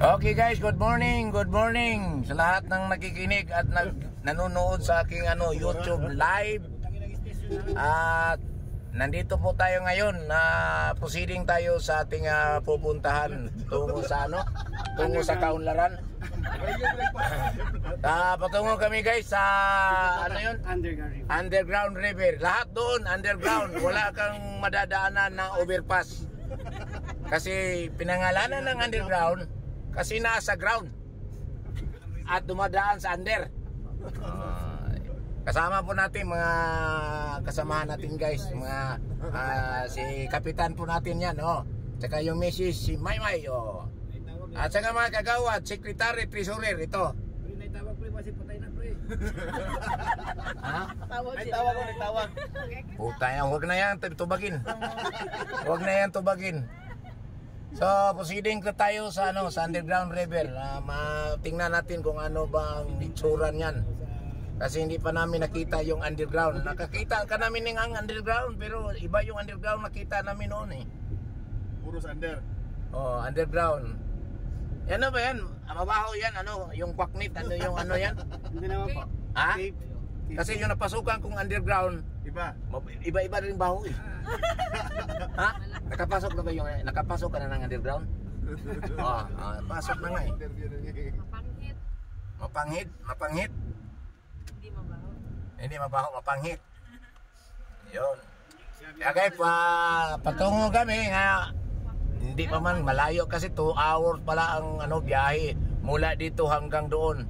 Okay guys, good morning sa lahat ng nakikinig at nanonood sa aking YouTube live. At nandito po tayo ngayon na proceeding tayo sa ating pupuntahan tungo sa Kaunlaran. Patungo kami guys sa underground river. Lahat doon underground, wala kang madadaanan ng overpass. Kasi pinangalanan ng underground kasi nasa ground at dumadaan sa under. Kasama po natin mga kasamahan natin guys, mga si kapitan po natin yan, tsaka yung Mrs. si Maymay, at saka mga kagawad, secretary, treasurer, ito. Tawag pre, kasi patay na pre. Ha? Tawag. Puta yan, huwag na yan tubagin. Huwag na yan tubagin. So, proceeding ko tayo sa underground river. Tingnan natin kung ano bang itsura niyan. Kasi hindi pa namin nakita yung underground. Nakakita ka namin ng underground, pero iba yung underground nakita namin noon eh. Puros under. Underground. Yan ba yan? Mabaho yan, yung kwaknit, yung yan? Hindi naman po. Ha? Kasi yung napasukan kong underground, iba-iba rin baho eh. Ha? Nakapasok na ba yung, nakapasok ka na ng underground? Pasok na nga eh. Mapanghit. Hindi mabaho, mapanghit. Yun. Kaya guys, patungo kami nga, hindi pa man malayo kasi 2 hours pala ang biyahe mula dito hanggang doon.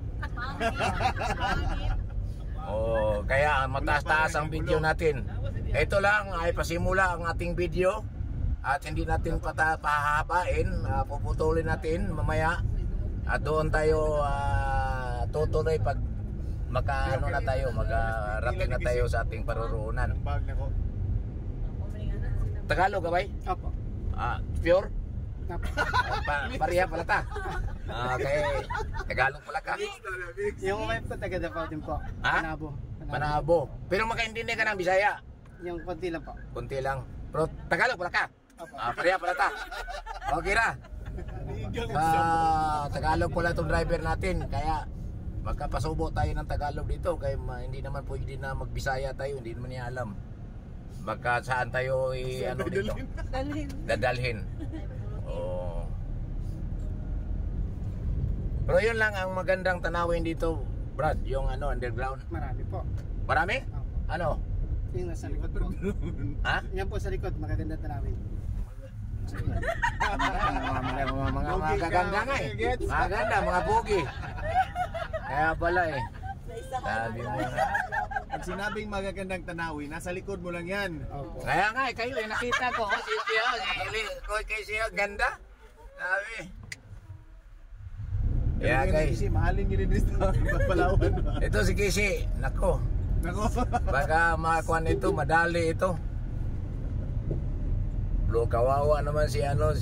Kaya mataas-taas ang video natin. Ito lang ay pasimula ang ating video at hindi natin pahahabain, puputulin natin mamaya at doon tayo tutuloy pag mag-rating na tayo sa ating paruroonan. Tagalog ka ba? Opo. Pure? Pariya pala ta. Okay. Tagalog pala ka. Yung wife ko taga Davao din po. Manabo. Pero makaintindi ka ng Bisaya? Yung konti lang po. Konti lang. Pero Tagalog pala ka? Pariya pala ta. Okay na. Tagalog pala itong driver natin. Kaya magkapasubo tayo ng Tagalog dito. Kaya hindi naman pwede na magbisaya tayo. Hindi naman niya alam. Baka saan tayo dito? Dadalhin. Pero yun lang ang magandang tanawin dito, Brad, yung underground. Marami po. Marami? Ano? Yung nasa likod po. Ha? Yan po sa likod, magaganda tanawin. Mga kaganda nga eh. Maganda, mga pogi. Kaya pala eh. Sabi mo na. Pag sinabing magagandang tanawin, nasa likod mo lang yan. Kaya nga, kayo eh, nakita ko. Si Siya, ganda. Sabi. Yeah guys. Mahalin nyo rin dito. Palawan. Ito si Kisi. Nako. Baka makakuan ito, madali ito. Bro, kawawa naman si Jairus.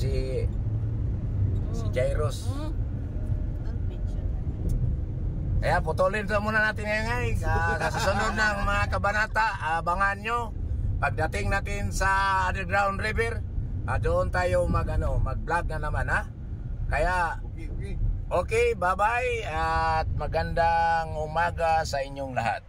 Kaya putulin ito muna natin ngayon sa susunod ng mga kabanata. Abangan nyo pagdating natin sa underground river, doon tayo mag-vlog na naman ha. Kaya okay, bye bye at magandang umaga sa inyong lahat.